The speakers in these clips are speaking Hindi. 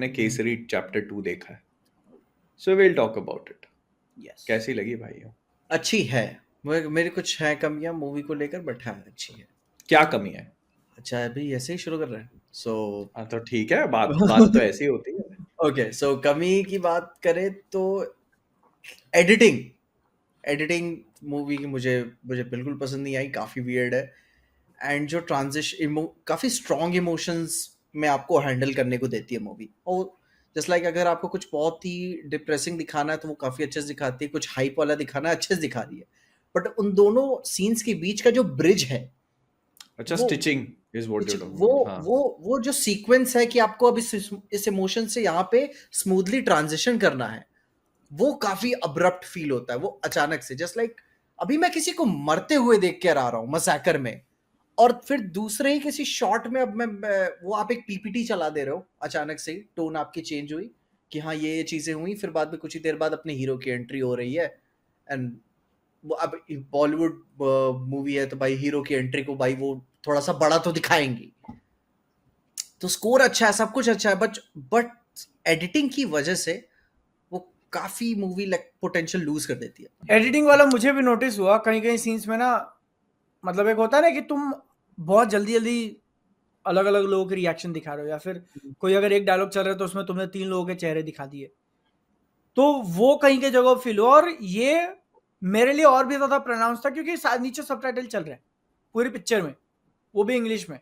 हमने केसरी चैप्टर 2 देखा है, so will talk about it. Yes कैसी लगी भाई? अच्छी है। मेरे कुछ है कमियां मूवी को लेकर, बट हाँ अच्छी है। क्या कमी है? अच्छा अभी ऐसे ही शुरू कर रहे हैं सो हाँ तो ठीक है, बात बात तो ऐसी होती है। ओके सो कमी की बात करें तो एडिटिंग एडिटिंग मूवी की मुझे मुझे बिल्कुल पसंद नहीं आई, काफ़ी वियर्ड है। एंड जो ट्रांजिशन काफ़ी स्ट्रॉन्ग इमोशंस में आपको हैंडल करने को देती है मूवी। और जस्ट लाइक अगर आपको कुछ बहुत ही डिप्रेसिंग दिखाना है तो वो काफ़ी अच्छे से दिखाती है, कुछ हाइप वाला दिखाना है अच्छे से दिखा रही है। बट उन दोनों सीन्स के बीच का जो ब्रिज है, अच्छा, वो स्टिचिंग इज व्हाट यू कुछ टॉकिंग वो अबाउट। हाँ, वो जो सीक्वेंस है कि आपको अब इस इमोशन से यहाँ पे स्मूथली ट्रांजिशन करना है, वो काफी अब्रप्ट फील होता है। वो अचानक से जस्ट लाइक अभी मैं किसी को मरते हुए देख कर आ रहा हूँ मसैकर में, और फिर दूसरे ही किसी शॉट में अब वो आप एक पीपीटी चला दे रहे हो, अचानक से टोन आपकी चेंज हुई कि हाँ ये चीजें हुई, फिर बाद में कुछ ही देर बाद अपने हीरो की एंट्री हो रही है। एंड वो अब बॉलीवुड मूवी है तो भाई हीरो की एंट्री को भाई वो थोड़ा सा बड़ा तो दिखाएंगे। तो स्कोर अच्छा है, सब कुछ अच्छा है, बट एडिटिंग की वजह से वो काफी मूवी लाइक पोटेंशियल लूज कर देती है। एडिटिंग वाला मुझे भी नोटिस हुआ कहीं कहीं सीन्स में ना। मतलब एक होता है ना कि तुम बहुत जल्दी जल्दी अलग अलग लोगों के रिएक्शन दिखा रहे हो, या फिर कोई अगर एक डायलॉग चल रहा है तो उसमें तुमने 3 लोगों के चेहरे दिखा दिए, तो वो कहीं के जगह फील हुआ। और ये मेरे लिए और भी ज्यादा प्रोनाउंस था क्योंकि नीचे सबटाइटल चल रहे हैं पूरी पिक्चर में, वो भी इंग्लिश में।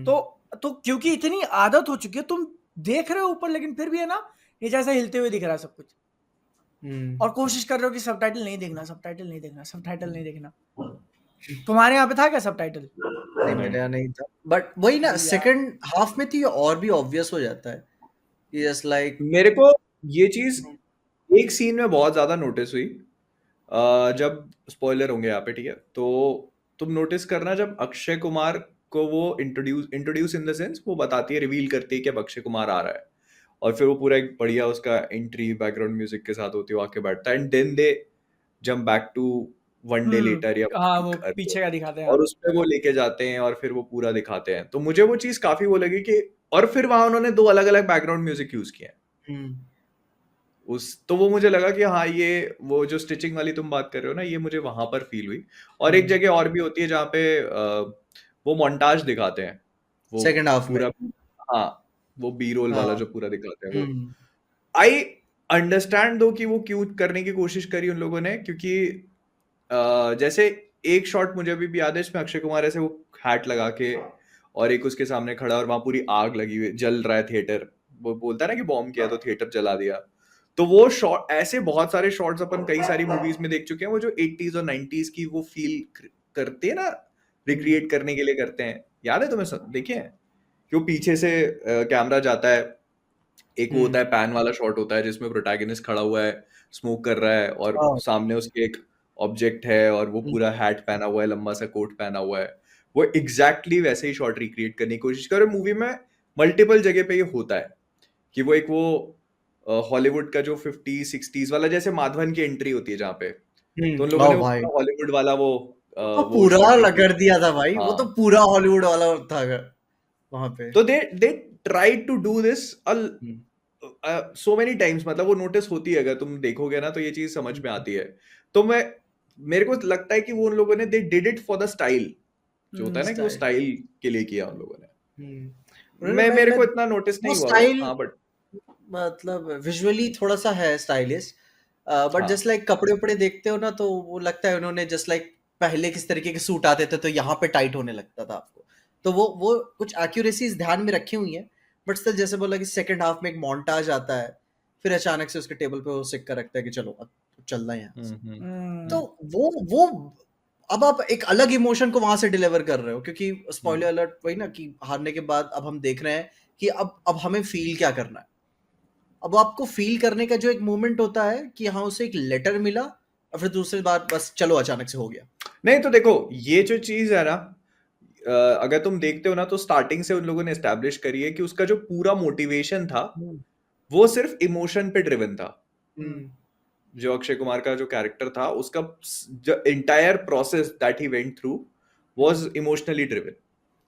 तो क्योंकि इतनी आदत हो चुकी है, तुम देख रहे हो ऊपर लेकिन फिर भी है ना नीचे ऐसा हिलते हुए दिख रहा है सब कुछ, और कोशिश कर रहे हो कि सबटाइटल नहीं देखना, सबटाइटल नहीं देखना, सबटाइटल नहीं देखना। तुम्हारे यहाँ पे था क्या सबटाइटल? नहीं मेरे यहाँ नहीं था, बट वही ना सेकंड हाफ में तो ये और भी ऑब्वियस हो जाता है कि जस्ट लाइक मेरे को ये चीज एक सीन में बहुत ज्यादा नोटिस हुई। जब स्पॉइलर होंगे यहाँ पे, ठीक है, तो तुम नोटिस करना जब अक्षय कुमार को वो इंट्रोड्यूस इन द सेंस वो बताती है, रिवील करती है कि अब अक्षय कुमार आ रहा है, और फिर वो पूरा एक बढ़िया उसका एंट्री बैकग्राउंड म्यूजिक के साथ होती है, वो आके बैठता है, and then they jump back to one day later या हाँ वो week पीछे का दिखाते हैं। और उसपे वो लेके जाते हैं और फिर वो पूरा दिखाते हैं। तो मुझे वो चीज काफी वो लगी कि, और फिर वहां उन्होंने 2 अलग अलग बैकग्राउंड म्यूजिक यूज किए हैं उस, तो वो मुझे लगा कि हाँ ये वो जो स्टिचिंग वाली तुम बात कर रहे हो ना, ये मुझे वहां पर फील हुई। और एक जगह और भी होती है जहाँ पे वो मोन्टाज दिखाते हैं, वो सेकंड हाफ में। पूरा, हाँ, वो बी रोल वाला हाँ जो पूरा दिखाते हैं वो, आई अंडरस्टैंड दो कि वो क्यों करने की कोशिश करी उन लोगों ने, क्योंकि जैसे एक शॉट मुझे अभी भी याद है, इसमें अक्षय कुमार ऐसे वो हैट लगा के और एक उसके सामने खड़ा और वहां पूरी आग लगी हुई, जल रहा है थिएटर, वो बोलता है ना कि बॉम्ब किया तो थिएटर जला दिया। तो वो शॉट, ऐसे बहुत सारे शॉट्स अपन कई सारी मूवीज में देख चुके हैं, वो जो 80s और 90s की वो फील करते हैं ना, रिक्रिएट करने के लिए करते हैं। याद है तुम्हें? देखे हैं कि वो पीछे से कैमरा जाता है, एक वो होता है पैन वाला शॉट होता है जिसमें प्रोटैगनिस्ट खड़ा हुआ है, स्मोक कर रहा है और सामने उसके एक ऑब्जेक्ट है और वो पूरा हैट पहना हुआ है, लंबा सा कोट पहना हुआ है। वो एग्जैक्टली वैसे ही शॉट रिक्रिएट करने की कोशिश कर, मूवी में मल्टीपल जगह पे ये होता है कि वो एक वो हॉलीवुड का जो 50-60s वाला, जैसे माधवन की एंट्री होती है जहाँ पे, तो उन लोगों ने वो भाई हॉलीवुड वाला तो वो पूरा शॉट कर दिया था भाई, वो हाँ, तो पूरा हॉलीवुड वाला था वहां पे। तो they try to do this so many times, मतलब वो नोटिस होती है, अगर तुम देखोगे ना तो ये चीज समझ में आती है। तो मेरे को लगता है कि वो उन लोगों ने they did it for the style, जो होता है ना कि वो स्टाइल के लिए किया उन लोगों ने। मेरे को इतना नोटिस वो नहीं हुआ वो, स्टाइल हाँ, बट मतलब विजुअली थोड़ा सा है स्टाइलिश, बट हाँ, जस्ट लाइक कपड़े उपड़े देखते हो ना तो वो लगता है उन्होंने जस्ट लाइक पहले किस तरीके के सूट आते थे तो यहाँ पे टाइट होने लगता था आपको, तो वो कुछ एक्यूरेसीज ध्यान में रखी हुई है। बट स्टिल जैसे बोला कि सेकंड हाफ में एक मोन्टाज आता है, फिर अचानक से उसके टेबल पे वो सिक्का रखता है कि चलो अब चल रहा है यहाँ से। तो वो अब आप एक अलग इमोशन को वहां से डिलीवर कर रहे हो, क्योंकि स्पॉइलर अलर्ट वही ना कि हारने के बाद अब हम देख रहे हैं कि अब हमें फील क्या करना है। अब आपको फील करने का जो एक मोमेंट होता है कि हाँ उसे एक लेटर मिला, और फिर दूसरी बार बस चलो अचानक से हो गया। नहीं तो देखो ये जो चीज है ना, अगर तुम देखते हो ना तो स्टार्टिंग से उन लोगों ने एस्टैब्लिश करी है कि उसका जो पूरा मोटिवेशन था वो सिर्फ इमोशन पे ड्रिवन था। जो अक्षय कुमार का जो कैरेक्टर था, उसका जो entire process that he went through was emotionally driven.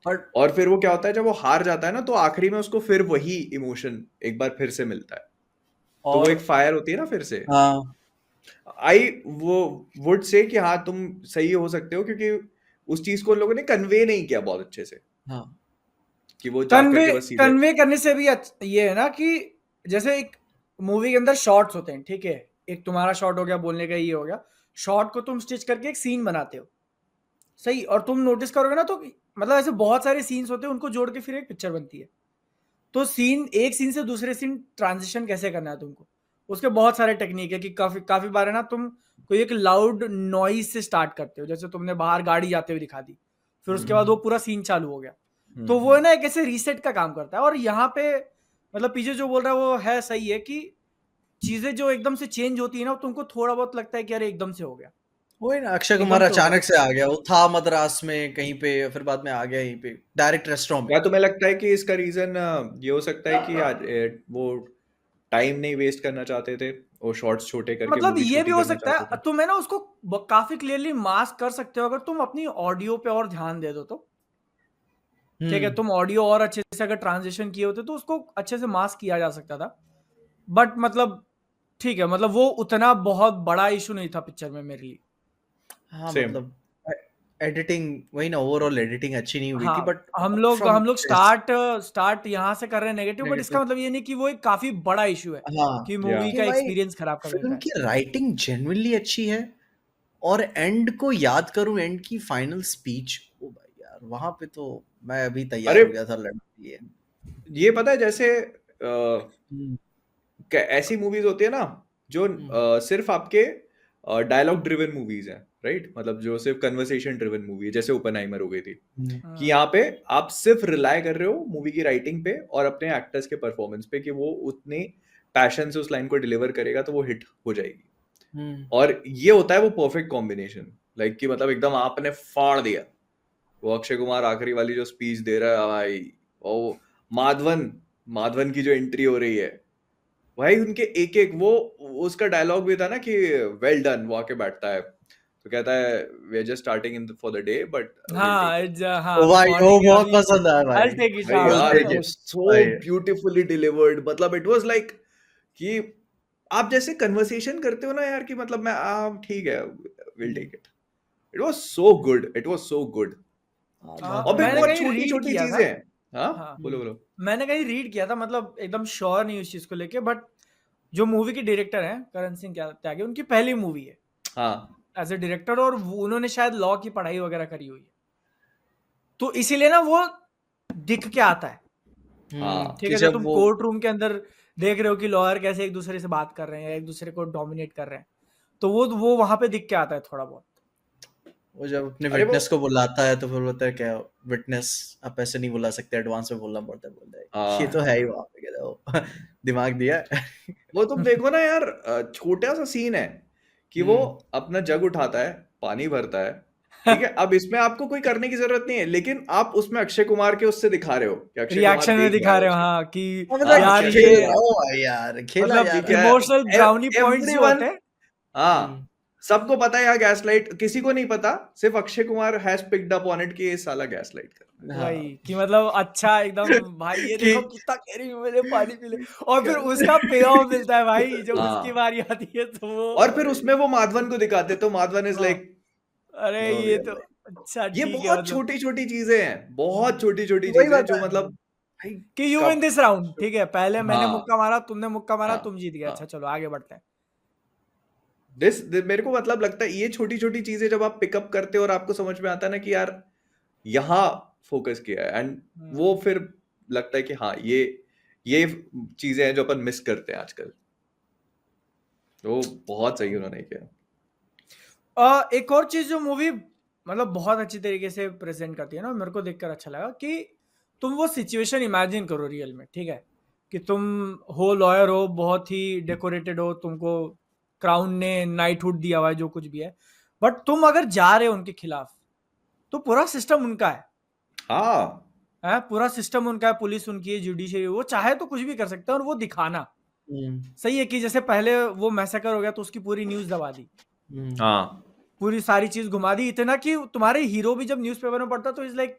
But और फिर वो क्या होता है जब वो हार जाता है ना, तो आखिरी में उसको फिर वही इमोशन एक बार फिर से मिलता है, तो वो एक और फायर होती है ना फिर से। हाँ आई वो वुड से कि हाँ तुम सही हो सकते हो, क्योंकि उस चीज को उन लोगों ने कन्वे नहीं किया बहुत अच्छे से, हाँ कि वो जा कन्वे करके बस सीधे। कन्वे करने से भी ये है ना कि जैसे एक मूवी के अंदर शॉट्स होते हैं, ठीक है, एक तुम्हारा शॉट हो गया बोलने का, ये हो गया, शॉट को तुम स्टिच करके एक सीन बनाते हो, सही, और तुम नोटिस करोगे ना तो मतलब ऐसे बहुत सारे सीन्स होते हैं, उनको जोड़ के फिर एक पिक्चर बनती है। तो सीन, एक सीन से दूसरे सीन ट्रांजिशन कैसे करना है तुमको, उसके बहुत सारे टेक्निक है कि काफी काफी बार है ना, तुम कोई एक लाउड नॉइज से स्टार्ट करते हो, जैसे तुमने बाहर गाड़ी जाते हुए दिखा दी, फिर उसके बाद वो पूरा सीन चालू हो गया, तो वो है ना एक ऐसे रीसेट का काम करता है। और यहाँ पे मतलब पीछे जो बोल रहा है वो है सही है कि चीजें जो एकदम से चेंज होती है ना, तुमको थोड़ा बहुत लगता है कि अरे एकदम से हो गया, वही ना, अक्षय एकदम कुमार से हो गया। अचानक से आ गया, वो था मद्रास में कहीं पे, फिर बाद में आ गया यहीं पे डायरेक्ट रेस्टोरेंट में। क्या तुम्हें लगता है कि इसका रीजन ये हो सकता है कि आज वो टाइम नहीं वेस्ट करना चाहते थे, वो शॉर्ट्स छोटे करके मतलब मूवी ये भी छोटी हो करना सकता चाहते है, थे? तुम है ना उसको काफी क्लियरली मास्क कर सकते हो अगर तुम अपनी ऑडियो पे और ध्यान दे दो तो, ठीक है, तुम ऑडियो और अच्छे से अगर ट्रांजिशन किए होते तो उसको अच्छे से मास्क किया जा सकता था। बट मतलब ठीक है, मतलब वो उतना बहुत बड़ा इशू नहीं था पिक्चर में मेरे लिए। हाँ सेम। मतलब एडिटिंग, वही ना, ओवरऑल एडिटिंग अच्छी नहीं हुई थी, हाँ, बट हम लोग फ्रॉम स्टार्ट यहाँ से कर रहे हैं नेगेटिव, बट इसका नेगेटिव, मतलब ये नहीं कि वो एक काफी बड़ा इशू है हाँ कि मूवी या कि का भाई एक्सपीरियंस खराब कर देता फिल्म है। की राइटिंग जेन्युइनली अच्छी है, और एंड को याद करूं, एंड की फाइनल स्पीच, ओ भाई यार, वहां पे तो मैं अभी तैयार अरे हो गया था लड़ने के लिए। ये पता है जैसे हम्म, ऐसी मूवीज होती है ना जो हम्म, सिर्फ आपके डायलॉग ड्रिवन मूवीज हैं, राइट, मतलब जो सिर्फ कन्वर्सेशन ड्रिवन मूवी है, जैसे ओपनहाइमर हो गई थी, कि यहाँ पे आप सिर्फ रिलाय कर रहे हो मूवी की राइटिंग पे और अपने एक्टर्स के परफॉर्मेंस पे कि वो उतने पैशन से उस लाइन को डिलीवर करेगा तो वो हिट हो जाएगी। हम्म, और ये होता है वो परफेक्ट कॉम्बिनेशन, लाइक कि मतलब एकदम आपने फाड़ दिया। वो अक्षय कुमार आखिरी वाली जो स्पीच दे रहा है भाई, वो माधवन माधवन की जो एंट्री हो रही है भाई, उनके एक एक वो उसका डायलॉग भी था ना कि वेल डन, वो आके बैठता है तो कहता है we are just starting in for the day but will take it. हाँ हाँ, ओ अभी भाई वो मॉर्निंग है, बहुत अभी पसंद आया आई भाई। टेक इट, भाई हाँ I'll यार take इट मतलब वाज it सो भाई। ब्यूटीफुली डिलीवर्ड, मतलब इट वाज लाइक कि आप जैसे कन्वर्सेशन करते हो ना यार, कि मतलब मैं ठीक है will take it. It was so good, it was so good. और फिर मैंने बहुत कहीं छोटी रीड छोटी किया था, चीजें हैं। हाँ, हाँ, बोलो बोलो। मैंने कहीं रीड किया था, मतलब एकदम श्योर नहीं उस चीज को लेके, बट जो मूवी के डायरेक्टर हैं करण सिंह त्यागी, उनकी पहली मूवी है हाँ एज ए डायरेक्टर, और उन्होंने शायद लॉ की पढ़ाई वगैरह करी हुई है, तो इसीलिए ना वो दिख के आता है, हाँ ठीक कि है, जब जब तुम वो कोर्ट रूम के अंदर देख रहे हो कि लॉयर कैसे एक दूसरे से बात कर रहे हैं, एक दूसरे को डोमिनेट कर रहे हैं, तो वो वहां पे दिख के आता है थोड़ा बहुत। जब अपने अरे वो विटनेस को बुलाता है तो फिर बोलता है क्या, विटनेस आप ऐसे नहीं बुला सकते, एडवांस में बोलना पड़ता है, बोलता है ये तो हाँ है ही, वहां पे कहता है वो दिमाग दिया है। वो तुम देखो ना यार, छोटा सा सीन है कि वो अपना जग उठाता है, पानी भरता है, ठीक है, अब इसमें आपको कोई करने की जरूरत नहीं है, लेकिन आप उसमें अक्षय कुमार के उससे दिखा रहे हो कि अक्षय कुमार रिएक्शन में देख रहा दिखा है रहे हो, उसे। हाँ, कि और मतलब हाँ यार कि खेल ये रहा हो भाई यार, खेला मतलब यार। ठीक है, इमोशनल ब्राउनी पॉइंट्स जो एवरीवन, होते हैं, हाँ सबको पता है यार गैसलाइट, किसी को नहीं पता, सिर्फ Akshay Kumar has picked up on it कि ये साला गैसलाइट कर रहा है। वही हाँ कि मतलब अच्छा एकदम भाई ये कि देखो कितना कैरी मिले, पानी पी ले, और फिर उसका पे ऑफ मिलता है भाई जब उसकी हाँ, बारी आती है तो वो और फिर उसमें वो माधवन को दिखाते तो माधवन इज हाँ, लाइक, अरे हो ये गया तो भाई। अच्छा ये ठीक है, बहुत मतलब छोटी छोटी चीजें हैं, बहुत छोटी छोटी वही चीजें हैं बात जो है। मतलब भाई कि यू विन कब। दिस राउंड, ठीक है, पहले मैंने हाँ मुक्का मारा, तुमने मुक्का मारा, हाँ तुम जीत गए, हाँ, अच्छा चलो आगे बढ़ते हैं। मेरे को मतलब लगता है ये छोटी छोटी चीजें जब आप पिकअप करते हो और आपको समझ में आता है ना कि यार यहाँ फोकस किया है, एंड वो फिर लगता है कि हाँ ये चीजें हैं जो अपन मिस करते हैं आजकल, तो बहुत सही उन्होंने किया। एक और चीज जो मूवी मतलब बहुत अच्छी तरीके से प्रेजेंट करती है ना, मेरे को देखकर अच्छा लगा कि तुम वो सिचुएशन इमेजिन करो रियल में, ठीक है, कि तुम हो लॉयर हो, बहुत ही डेकोरेटेड हो, तुमको क्राउन ने नाइटहुड दिया हुआ है, जो कुछ भी है, बट तुम अगर जा रहे हो उनके खिलाफ तो पूरा सिस्टम उनका हाँ है, पूरा सिस्टम उनका है, पुलिस उनकी है, जुडिशरी, वो चाहे तो कुछ भी कर सकते हैं, और वो दिखाना सही है कि जैसे पहले वो मैसेकर हो गया तो उसकी पूरी न्यूज दबा दी, हाँ पूरी सारी चीज घुमा दी, इतना कि तुम्हारे हीरो भी जब न्यूज़पेपर में पढ़ता तो इज लाइक